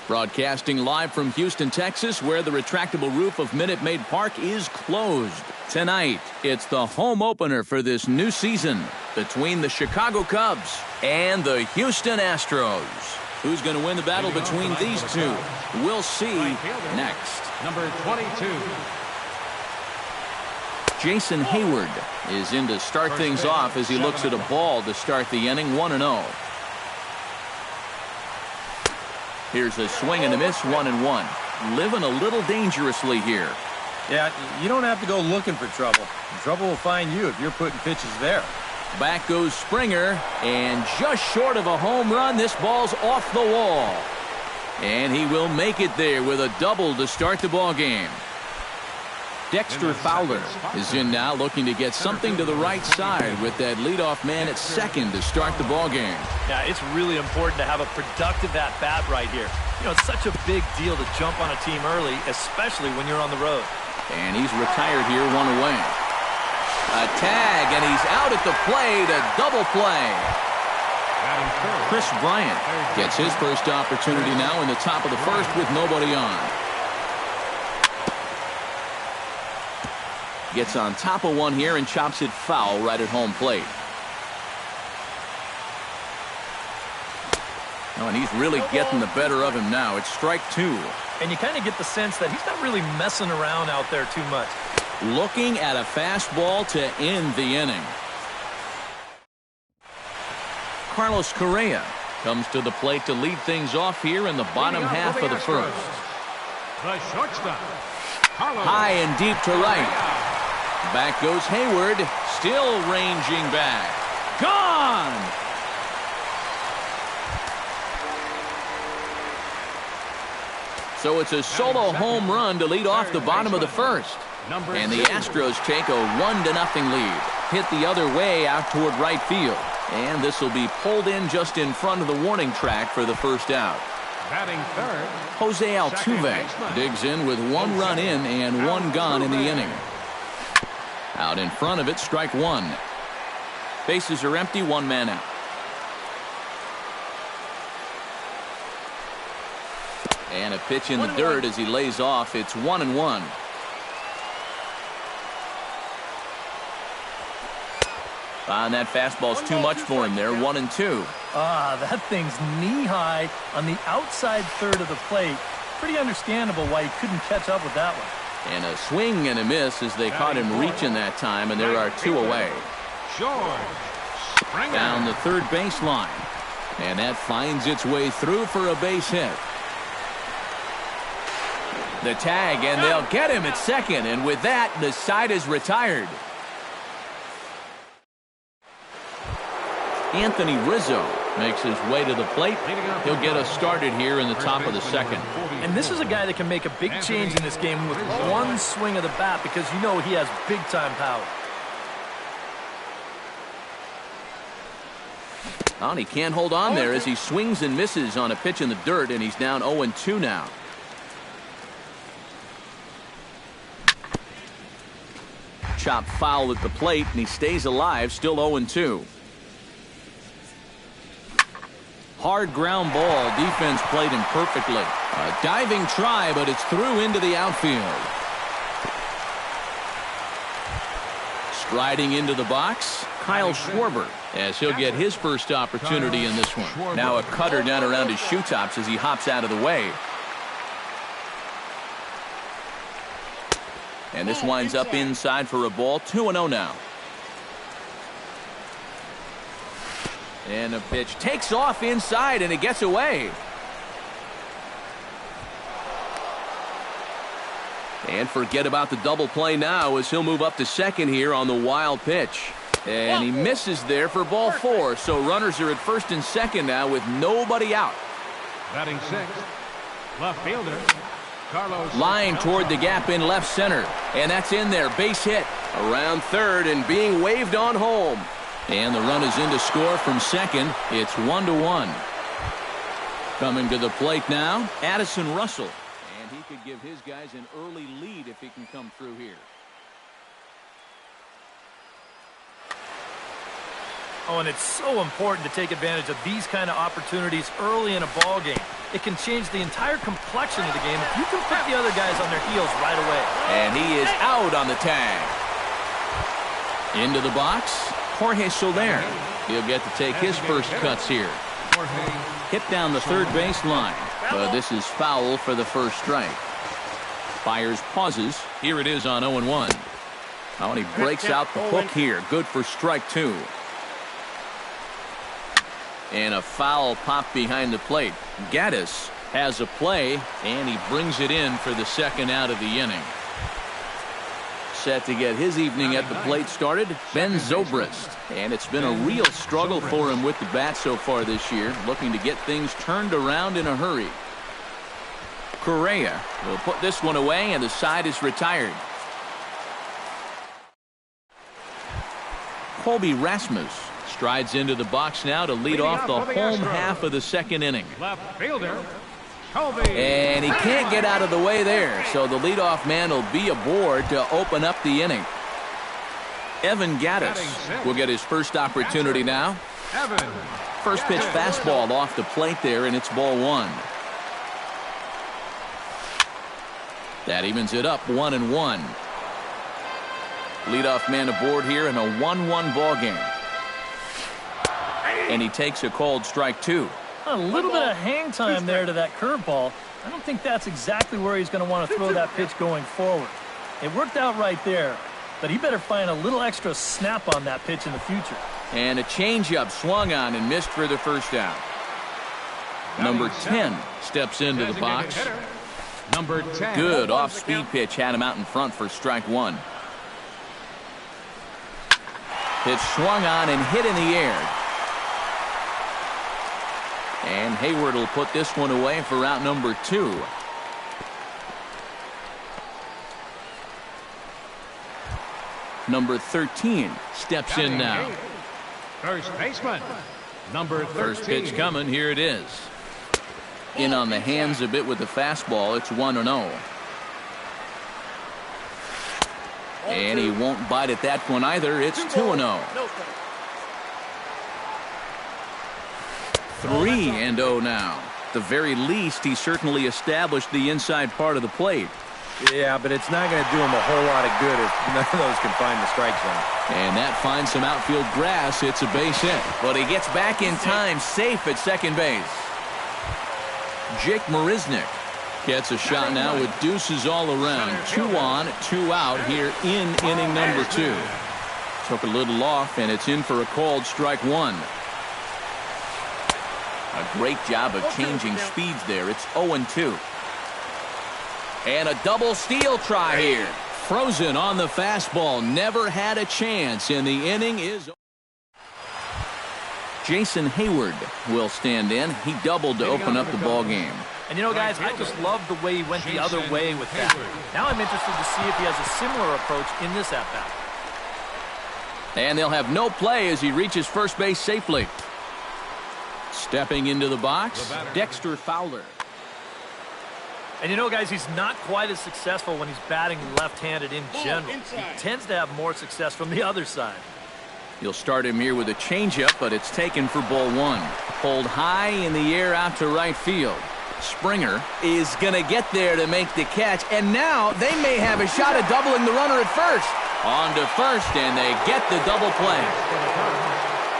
Broadcasting live from Houston, Texas, where the retractable roof of Minute Maid Park is closed. Tonight, it's the home opener for this new season between the Chicago Cubs and the Houston Astros. Who's going to win the battle between these two? We'll see next. Number 22. Jason Hayward is in to start things off as he looks at a ball to start the inning, 1-0. Here's a swing and a miss, 1-1. Living a little dangerously here. Yeah, you don't have to go looking for trouble. Trouble will find you if you're putting pitches there. Back goes Springer, and just short of a home run, this ball's off the wall. And he will make it there with a double to start the ball game. Dexter Fowler is in now, looking to get something to the right side with that leadoff man at second to start the ball game. Yeah, it's really important to have a productive at-bat right here. You know, it's such a big deal to jump on a team early, especially when you're on the road. And he's retired here, one away. A tag, and he's out at the plate, a double play. Chris Bryant gets his first opportunity now in the top of the first with nobody on. Gets on top of one here and chops it foul right at home plate. Oh, and he's really getting the better of him now. It's strike two. And you kind of get the sense that he's not really messing around out there too much. Looking at a fastball to end the inning. Carlos Correa comes to the plate to lead things off here in the bottom half of the first. The shortstop, high and deep to right. Back goes Hayward, still ranging back. Gone! So it's a solo home run to lead off the bottom of the first. And the Astros take a 1-0 lead. Hit the other way out toward right field. And this will be pulled in just in front of the warning track for the first out. batting third, Jose Altuve digs in with one run in and one gone in the inning. Out in front of it, strike one. Bases are empty, one man out. And a pitch in the dirt as he lays off. It's 1-1. And that fastball's too much for him there. 1-2. That thing's knee-high on the outside third of the plate. Pretty understandable why he couldn't catch up with that one. And a swing and a miss as they caught him reaching that time, and there are two away. Down the third baseline. And that finds its way through for a base hit. The tag, and they'll get him at second, and with that, the side is retired. Anthony Rizzo makes his way to the plate. He'll get us started here in the top of the second. And this is a guy that can make a big change in this game with one swing of the bat, because you know he has big-time power. Oh, and he can't hold on there as he swings and misses on a pitch in the dirt, and he's down 0-2 now. Chop foul at the plate, and he stays alive, still 0-2. Hard ground ball. Defense played him perfectly. A diving try, but it's through into the outfield. Striding into the box, Kyle Schwarber, as he'll get his first opportunity in this one. Now a cutter down around his shoe tops as he hops out of the way. And this winds up inside for a ball. 2-0 now. And a pitch takes off inside, and it gets away. And forget about the double play now as he'll move up to second here on the wild pitch. And he misses there for ball four. So runners are at first and second now with nobody out. batting sixth, left fielder, Carlos. Line toward the gap in left center. And that's in there. Base hit around third and being waved on home. And the run is in to score from second. It's 1-1. Coming to the plate now, Addison Russell. And he could give his guys an early lead if he can come through here. Oh, and it's so important to take advantage of these kind of opportunities early in a ball game. it can change the entire complexion of the game if you can put the other guys on their heels right away. And he is out on the tag. Into the box, Jorge Soler. He'll get to take his first cuts here. Hit down the third base line, but this is foul for the first strike. Fires pauses. Here it is on 0-1. Oh, and he breaks out the hook here. Good for strike two. And a foul pop behind the plate. Gaddis has a play, and he brings it in for the second out of the inning. Set to get his evening at the plate started, Ben Zobrist. And it's been a real struggle for him with the bat so far this year, looking to get things turned around in a hurry. Correa will put this one away, and the side is retired. Colby Rasmus strides into the box now to lead off the home half of the second inning. Left fielder, Colby. And he can't get out of the way there, so the leadoff man will be aboard to open up the inning. Evan Gaddis will get his first opportunity now. Evan. First pitch fastball off the plate there, and it's ball one. That evens it up 1-1. Leadoff man aboard here in a 1-1 ball game. And he takes a called strike two. A little bit of hang time there to that curveball. I don't think that's exactly where he's going to want to throw that pitch going forward. It worked out right there, but he better find a little extra snap on that pitch in the future. And a changeup swung on and missed for the first out. Number 10 steps into the box. Number 10. Good off-speed pitch had him out in front for strike one. Pitch swung on and hit in the air. And Hayward will put this one away for out number 2. Number 13 steps in now. First baseman, number 13. First pitch coming. Here it is. In on the hands a bit with the fastball. It's 1-0. And he won't bite at that one either. It's 2-0. 3-0 now. At the very least, he certainly established the inside part of the plate. Yeah, but it's not going to do him a whole lot of good if none of those can find the strike zone. And that finds some outfield grass. It's a base hit. But he gets back in time, safe at second base. Jake Marisnick gets a shot now with deuces all around. 2 on, 2 out here in inning number 2. Took a little off, and it's in for a called strike one. A great job of changing speeds there. It's 0-2. And a double steal try here. Frozen on the fastball. Never had a chance, and the inning is over. Jason Hayward will stand in. He doubled to open up the ball game. And you know, guys, I just love the way he went the other way with that. Now I'm interested to see if he has a similar approach in this at-bat. And they'll have no play as he reaches first base safely. Stepping into the box, Dexter Fowler. And you know, guys, he's not quite as successful when he's batting left-handed in general. He tends to have more success from the other side. You'll start him here with a changeup, but it's taken for ball one. Pulled high in the air out to right field. Springer is going to get there to make the catch, and now they may have a shot at doubling the runner at first. On to first, and they get the double play.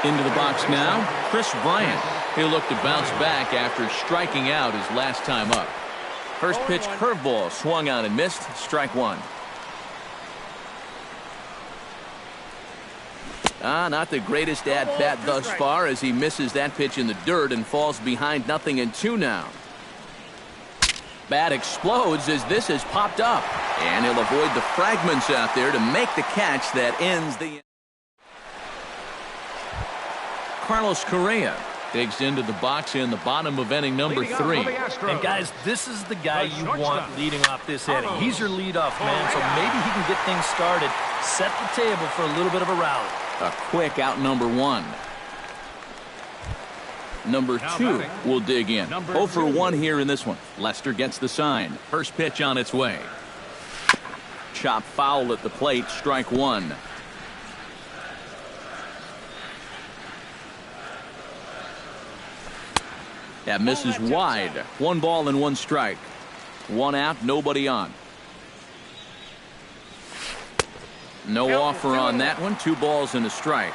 Into the box now, Chris Bryant. He'll look to bounce back after striking out his last time up. First pitch curveball swung on and missed. Strike one. Not the greatest at-bat thus far as he misses that pitch in the dirt and falls behind 0-2 now. Bat explodes as this has popped up. And he'll avoid the fragments out there to make the catch that ends the... Carlos Correa digs into the box in the bottom of inning number 3. And guys, this is the guy you want leading off this inning. He's your leadoff man, so maybe he can get things started, set the table for a little bit of a rally. A quick out number 1. Number 2 will dig in. 0 for 1 here in this one. Lester gets the sign. First pitch on its way. Chop foul at the plate. Strike one. That misses wide. 1 ball and 1 strike. 1 out, nobody on. No offer on that one. 2 balls and a strike.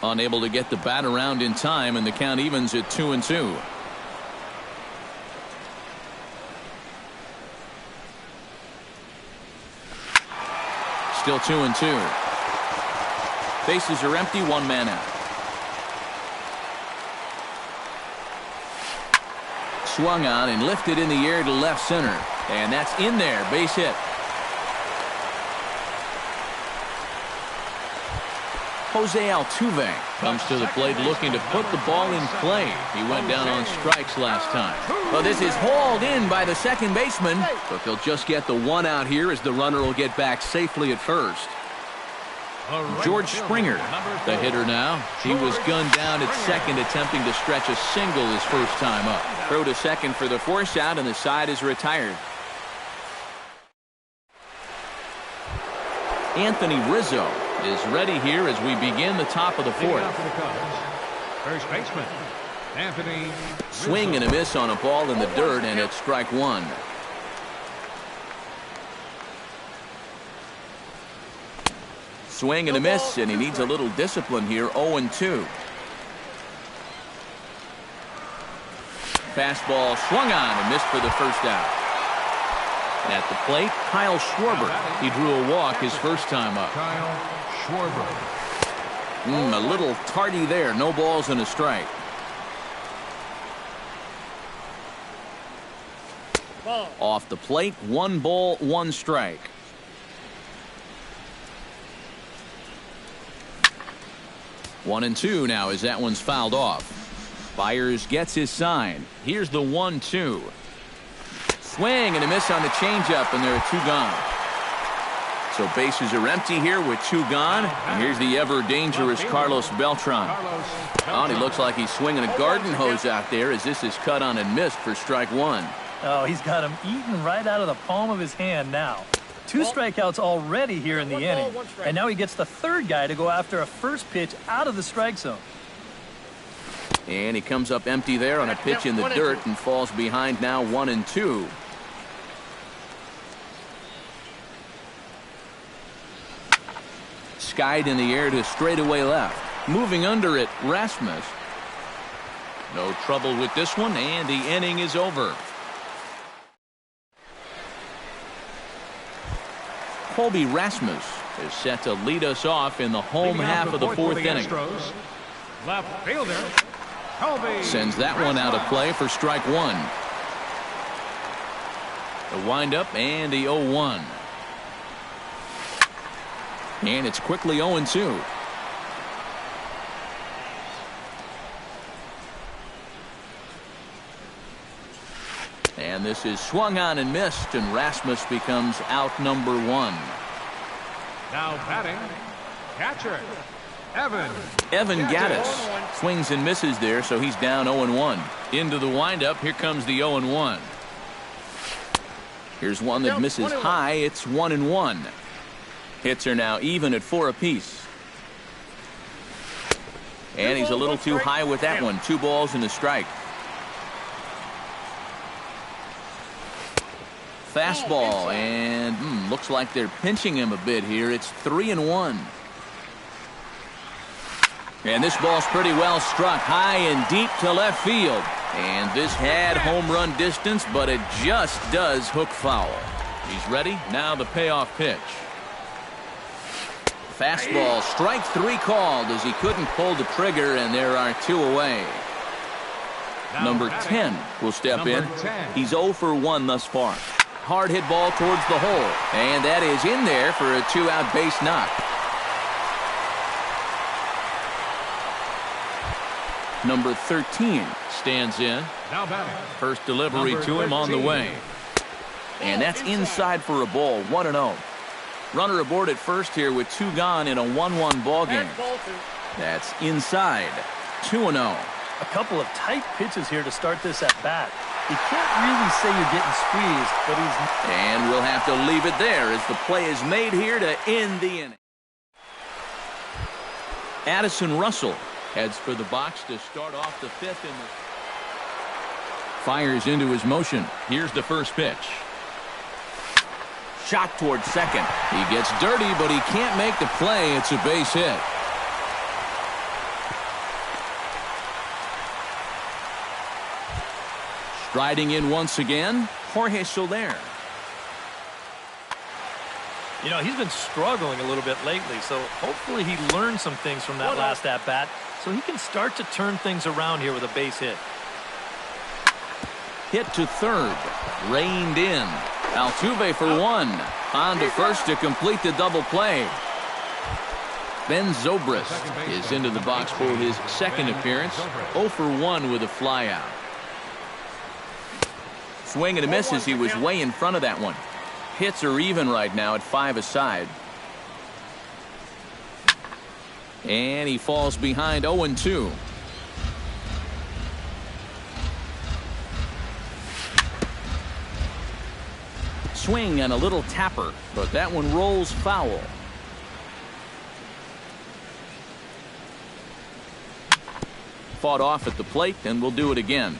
Unable to get the bat around in time, and the count evens at 2-2. Still 2-2. Bases are empty, 1 man out. Swung on and lifted in the air to left center. And that's in there. Base hit. Jose Altuve comes to the plate looking to put the ball in play. He went down on strikes last time. Well, this is hauled in by the second baseman, but they'll just get the 1 out here as the runner will get back safely at first. George Springer, the hitter now. He was gunned down at second, attempting to stretch a single his first time up. Throw to second for the force out, and the side is retired. Anthony Rizzo is ready here as we begin the top of the 4th. First baseman, Anthony Rizzo. Swing and a miss on a ball in the dirt, and it's strike 1. Swing and a miss, and he needs a little discipline here. 0-2. Fastball swung on and missed for the first out. At the plate, Kyle Schwarber. He drew a walk his first time up. Kyle Schwarber. A little tardy there. No balls and a strike. Off the plate, 1 ball, 1 strike. One and 2 now as that one's fouled off. Byers gets his sign. Here's the 1-2. Swing and a miss on the changeup, and there are 2 gone. So bases are empty here with 2 gone. And here's the ever dangerous Carlos Beltran. Oh, and he looks like he's swinging a garden hose out there as this is cut on and missed for strike 1. Oh, he's got him eaten right out of the palm of his hand now. 2 strikeouts already here in the inning. And now he gets the 3rd guy to go after a first pitch out of the strike zone. And he comes up empty there on a pitch in the dirt and falls behind now 1-2. Skied in the air to straightaway left. Moving under it, Rasmus. No trouble with this one, and the inning is over. Colby Rasmus is set to lead us off in the home half of the 4th inning. Left fielder, Colby. Sends that one out of play for strike 1. The windup and the 0-1. And it's quickly 0-2. And this is swung on and missed, and Rasmus becomes out number 1. Now batting, catcher, Evan Gattis swings and misses there, so he's down 0-1. Into the windup, here comes the 0-1. Here's one that misses high. It's 1-1. Hits are now even at 4 apiece. And he's a little too high with that one. 2 balls and a strike. Fastball, and looks like they're pinching him a bit here. It's 3-1. And this ball's pretty well struck high and deep to left field. And this had home run distance, but it just does hook foul. He's ready. Now the payoff pitch. Fastball, strike 3 called as he couldn't pull the trigger, and there are 2 away. Number 10 will step in. He's 0 for 1 thus far. Hard hit ball towards the hole, and that is in there for a 2-out base knock. Number 13 stands in. First delivery to him on the way. And that's inside for a ball. 1-0. Runner aboard at first here with 2 gone in a 1-1 ball game. That's inside. 2-0. A couple of tight pitches here to start this at bat. You can't really say you're getting squeezed, but he's... And we'll have to leave it there as the play is made here to end the inning. Addison Russell heads for the box to start off the fifth. Fires into his motion. Here's the first pitch. Shot towards second. He gets dirty, but he can't make the play. It's a base hit. Striding in once again, Jorge Soler. You know, he's been struggling a little bit lately, so hopefully he learned some things from that last at-bat so he can start to turn things around here with a base hit. Hit to third. Reined in. Altuve for one. On to first to complete the double play. Ben Zobrist is into the box for his second appearance. 0 for 1 with a flyout. Swing and a miss as he was way in front of that one. Hits are even right now at 5 aside. And he falls behind 0-2. Swing and a little tapper, but that one rolls foul. Fought off at the plate, and we'll do it again.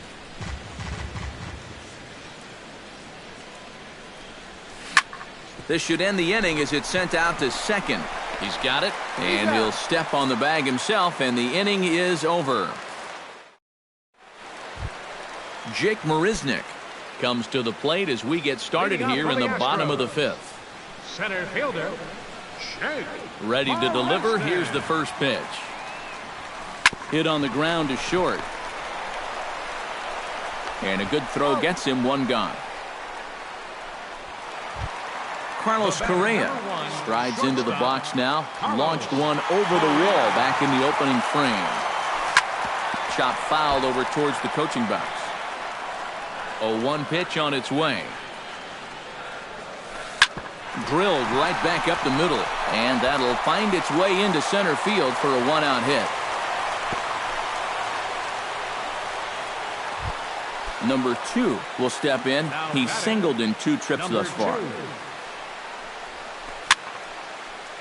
This should end the inning as it's sent out to second. He's got it, and he'll step on the bag himself, and the inning is over. Jake Marisnick comes to the plate as we get started here in the bottom of the fifth. Center fielder, Jake. Ready to deliver. Here's the first pitch. Hit on the ground to short. And a good throw gets him one gone. Carlos Correa strides into the box now. Launched one over the wall back in the opening frame. Chop fouled over towards the coaching box. 0-1 pitch on its way. Drilled right back up the middle. And that'll find its way into center field for a one-out hit. Number 2 will step in. He's singled in 2 trips thus far.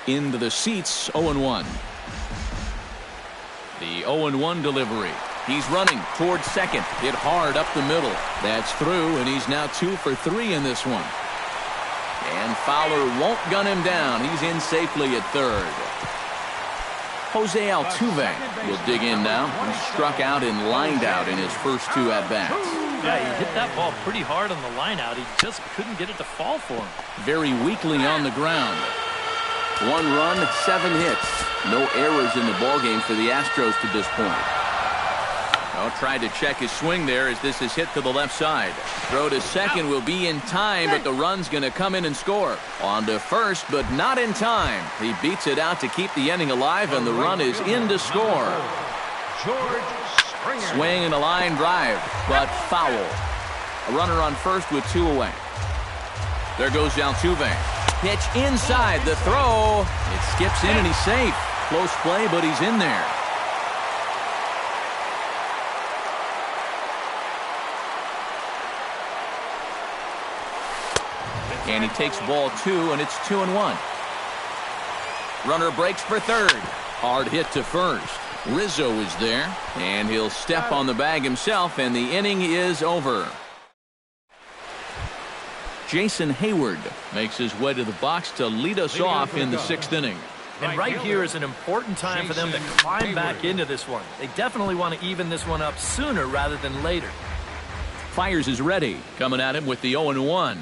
Into the seats, 0-1. The 0-1 delivery. He's running towards second. Hit hard up the middle. That's through, and he's now 2 for 3 in this one. And Fowler won't gun him down. He's in safely at third. Jose Altuve will dig in now. He struck out and lined out in his first 2 at-bats. Yeah, he hit that ball pretty hard on the line out. He just couldn't get it to fall for him. Very weakly on the ground. 1 run, 7 hits. No errors in the ballgame for the Astros to this point. Oh, tried to check his swing there as this is hit to the left side. Throw to second will be in time, but the run's going to come in and score. On to first, but not in time. He beats it out to keep the inning alive, and the run is in to score. Swing and a line drive, but foul. A runner on first with 2 away. There goes Altuve. Pitch inside the throw. It skips in and he's safe. Close play, but he's in there. And he takes ball 2, and it's 2-1. Runner breaks for third. Hard hit to first. Rizzo is there, and he'll step on the bag himself, and the inning is over. Jason Hayward makes his way to the box to lead us off in the 6th inning. And right here is an important time for them to climb back into this one. They definitely want to even this one up sooner rather than later. Fires is ready, coming at him with the 0-1.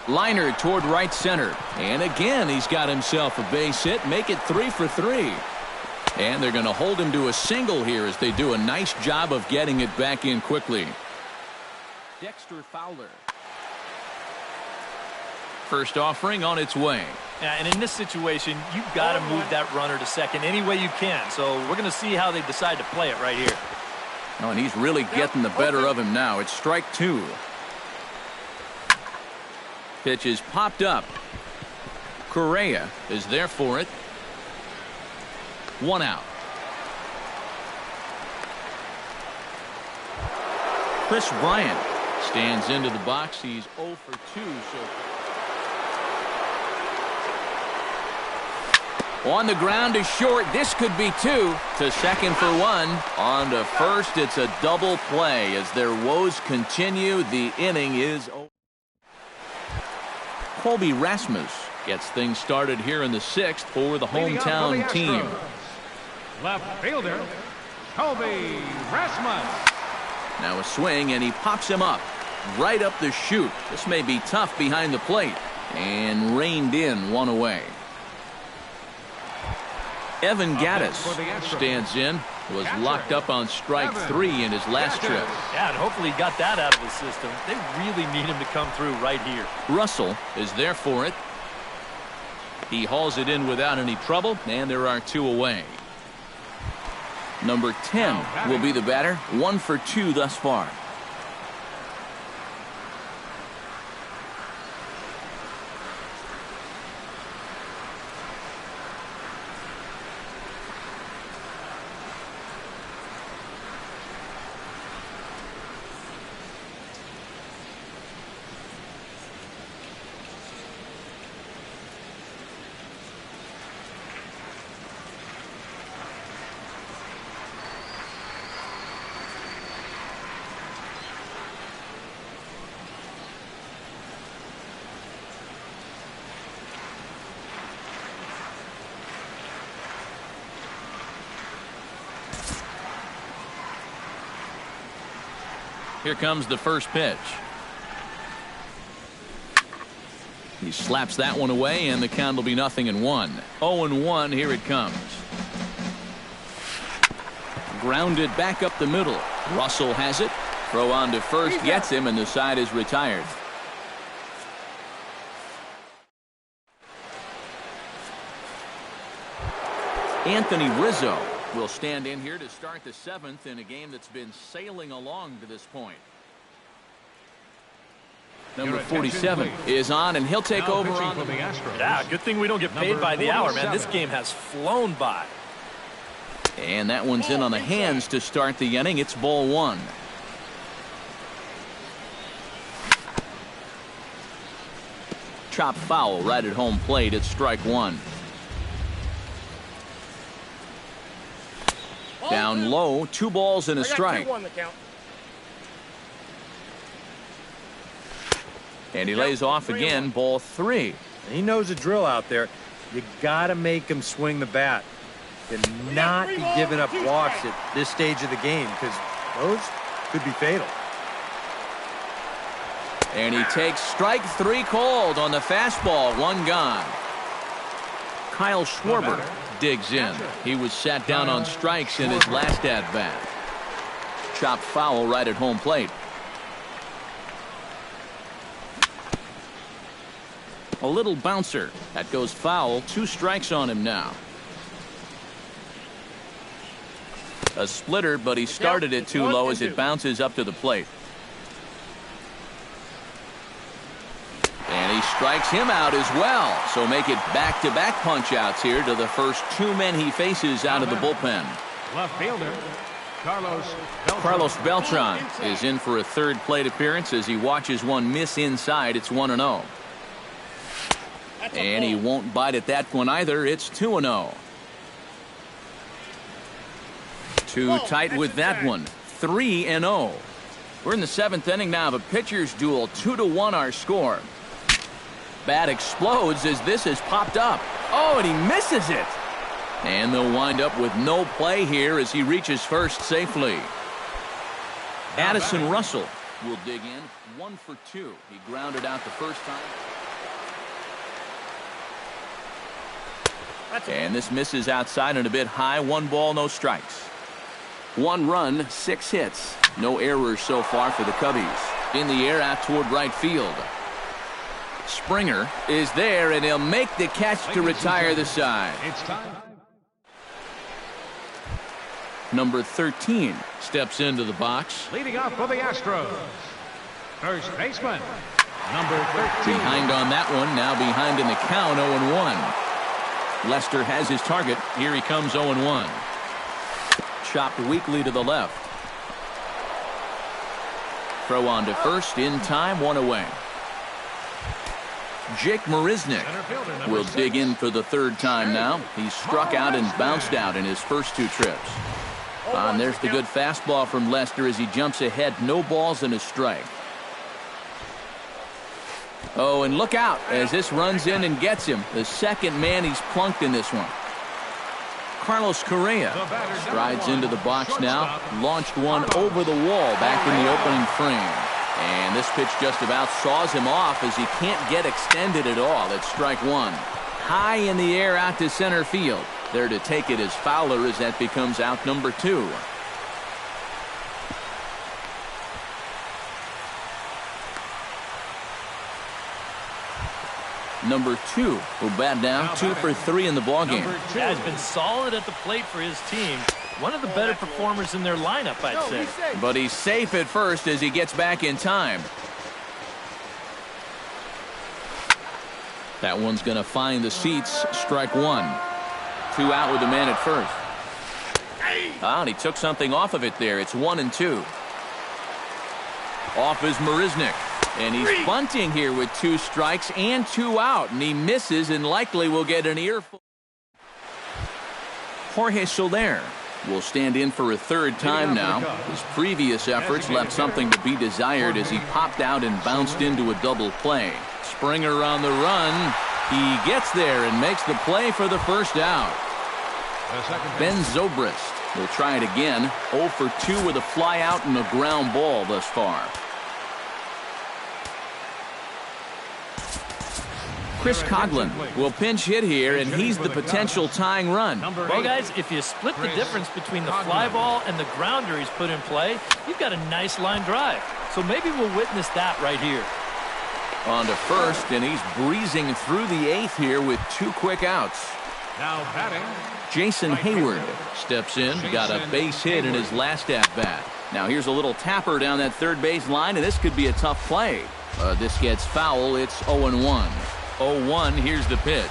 Liner toward right center. And again, he's got himself a base hit. Make it 3 for 3. And they're going to hold him to a single here as they do a nice job of getting it back in quickly. Dexter Fowler. First offering on its way. Yeah, and in this situation, you've got to move that runner to second any way you can. So we're going to see how they decide to play it right here. Oh, and he's really getting the better of him now. It's strike 2. Pitch is popped up. Correa is there for it. 1 out. Chris Bryant stands into the box. He's 0 for 2 so On the ground is short. This could be two. To second for one. On to first. It's a double play as their woes continue. The inning is over. Colby Rasmus gets things started here in the sixth for the hometown team. Left fielder, Colby Rasmus. Now a swing, and he pops him up right up the chute. This may be tough behind the plate. And reined in, one away. Evan Gaddis stands in. Was locked up on strike 3 in his last trip. Yeah, and hopefully he got that out of his system. They really need him to come through right here. Russell is there for it. He hauls it in without any trouble, and there are 2 away. Number 10 will be the batter. 1 for 2 thus far. Here comes the first pitch. He slaps that one away, and the count will be 0-1. 0-1, here it comes. Grounded back up the middle. Russell has it. Throw on to first, gets him, and the side is retired. Anthony Rizzo will stand in here to start the 7th in a game that's been sailing along to this point. Number 47 is on, and he'll take over on the Astros. Yeah, good thing we don't get paid by the hour, man. This game has flown by. And that one's in on the hands to start the inning. It's ball 1. Chop foul right at home plate. It's strike 1. Down low, 2 balls and a strike. And he lays off again, ball 3. He knows the drill out there. You got to make him swing the bat. And not be giving up walks at this stage of the game, because those could be fatal. And he takes strike 3 called on the fastball. 1 gone. Kyle Schwarber digs in. He was sat down on strikes in his last at-bat. Chopped foul right at home plate. A little bouncer. That goes foul. 2 strikes on him now. A splitter, but he started it too low as it bounces up to the plate. And he strikes him out as well. So make it back-to-back punch-outs here to the first 2 men he faces out of the bullpen. Left fielder, Carlos Beltran is in for a 3rd plate appearance as he watches one miss inside. It's 1-0. And he won't bite at that one either. It's 2-0. Too tight with that one. 3-0. We're in the 7th inning now of a pitcher's duel. 2-1 our score. Bat explodes as this has popped up. Oh, and he misses it. And they'll wind up with no play here as he reaches first safely. Addison Russell will dig in. 1 for 2. He grounded out the first time. And this misses outside and a bit high. 1 ball, no strikes. 1 run, 6 hits. No errors so far for the Cubbies. In the air out toward right field. Springer is there, and he'll make the catch to retire the side. It's time. Number 13 steps into the box. Leading off for the Astros, first baseman, number 13. Behind on that one, now behind in the count, 0-1. Lester has his target. Here he comes, 0-1. Chopped weakly to the left. Throw on to first in time, 1 away. Jake Marisnick will dig in for the third time now. He struck out and bounced out in his first 2 trips. And there's the good fastball from Lester as he jumps ahead. No balls and a strike. Oh, and look out as this runs in and gets him. The second man he's plunked in this one. Carlos Correa strides into the box now. Launched one over the wall back in the opening frame. And this pitch just about saws him off as he can't get extended at all. It's strike 1. High in the air out to center field. There to take it is Fowler as that becomes out number 2. Number 2 will bat down 2 for 3 in the ballgame. Has been solid at the plate for his team. One of the better performers in their lineup, I'd say. But he's safe at first as he gets back in time. That one's going to find the seats. Strike 1. 2 out with the man at first. And he took something off of it there. It's 1-2. Off is Marisnick. And he's bunting here with 2 strikes and 2 out. And he misses and likely will get an earful. Jorge Soler will stand in for a third time now. His previous efforts left something to be desired as he popped out and bounced into a double play. Springer on the run. He gets there and makes the play for the first out. Ben Zobrist will try it again. 0 for 2 with a fly out and a ground ball thus far. Chris Coghlan will pinch hit here, and he's the potential tying run. Well, guys, if you split the difference between the fly ball and the grounder he's put in play, you've got a nice line drive. So maybe we'll witness that right here. On to first, and he's breezing through the 8th here with 2 quick outs. Now batting, Jason Hayward steps in, got a base hit in his last at-bat. Now here's a little tapper down that third base line, and this could be a tough play. This gets foul. It's 0-1. 0-1, here's the pitch.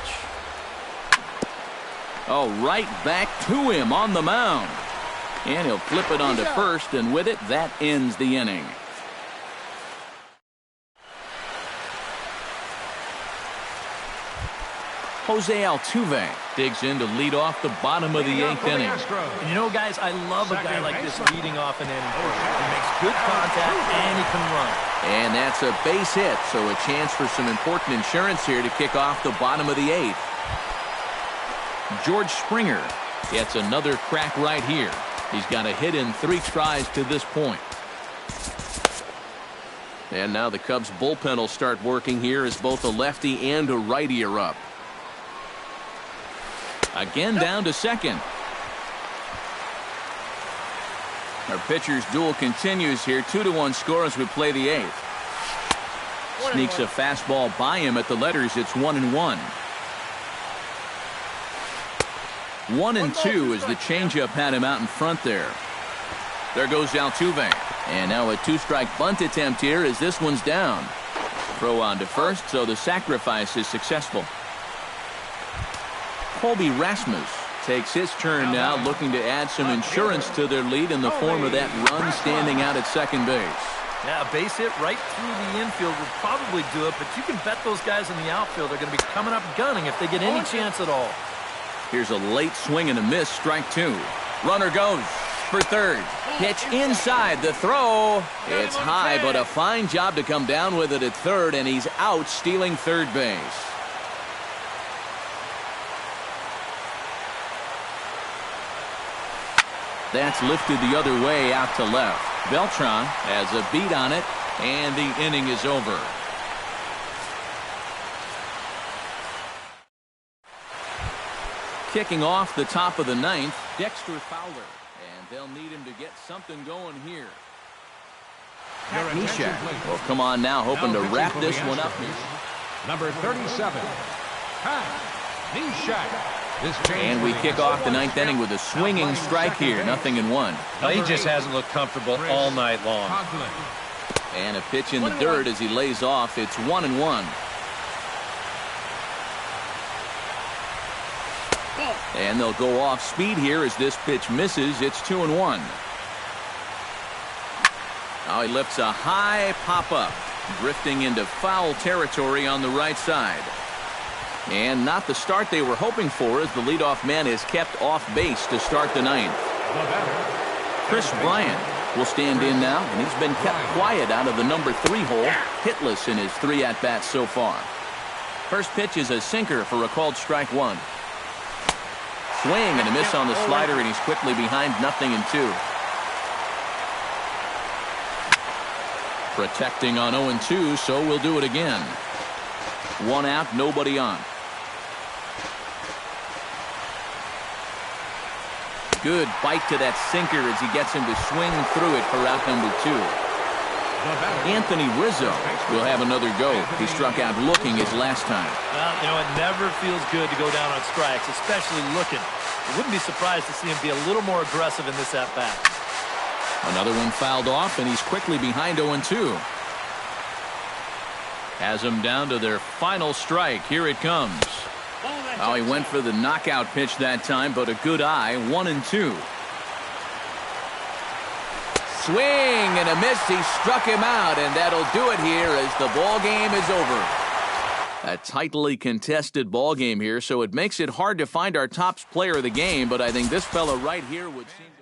Oh, right back to him on the mound. And he'll flip it onto first, and with it, that ends the inning. Jose Altuve digs in to lead off the bottom of the 8th inning. And you know, guys, I love a guy like this leading off an inning. He makes good contact, and he can run. And that's a base hit, so a chance for some important insurance here to kick off the bottom of the 8th. George Springer gets another crack right here. He's got a hit in 3 tries to this point. And now the Cubs bullpen will start working here as both a lefty and a righty are up. Again down to second. Our pitcher's duel continues here. 2-1 score as we play the 8th. Sneaks a fastball by him at the letters. It's 1-1. 1-2 as the changeup had him out in front there. There goes Altuve. And now a 2-strike bunt attempt here as this one's down. Throw on to first, so the sacrifice is successful. Colby Rasmus takes his turn now, looking to add some insurance to their lead in the form of that run standing out at second base. Yeah, a base hit right through the infield would probably do it, but you can bet those guys in the outfield are going to be coming up gunning if they get any chance at all. Here's a late swing and a miss, strike 2. Runner goes for third. Pitch inside, the throw. It's high, but a fine job to come down with it at third, and he's out stealing third base. That's lifted the other way out to left. Beltran has a beat on it, and the inning is over. Kicking off the top of the 9th, Dexter Fowler. And they'll need him to get something going here. Neshek will come on now, hoping to wrap this one up here. number 37, Pat Neshek. And we kick off the 9th inning with a swinging strike here. 0-1. Well, he just hasn't looked comfortable all night long. And a pitch in the dirt as he lays off. It's 1-1. And they'll go off speed here as this pitch misses. It's 2-1. Now he lifts a high pop-up. Drifting into foul territory on the right side. And not the start they were hoping for, as the leadoff man is kept off base to start the ninth. Chris Bryant will stand in now, and he's been kept quiet out of the number 3 hole, hitless in his 3 at-bats so far. First pitch is a sinker for a called strike 1. Swing and a miss on the slider, and he's quickly behind 0-2. Protecting on 0-2, so we'll do it again. 1 out, nobody on. Good bite to that sinker as he gets him to swing through it for out number 2. Anthony Rizzo will have another go. He struck out looking his last time. Well, you know, it never feels good to go down on strikes, especially looking. I wouldn't be surprised to see him be a little more aggressive in this at-bat. Another one fouled off, and he's quickly behind 0-2. Has him down to their final strike. Here it comes. Oh, he went for the knockout pitch that time, but a good eye. 1-2. Swing and a miss. He struck him out, and that'll do it here as the ball game is over. A tightly contested ball game here, so it makes it hard to find our top player of the game, but I think this fella right here would seem to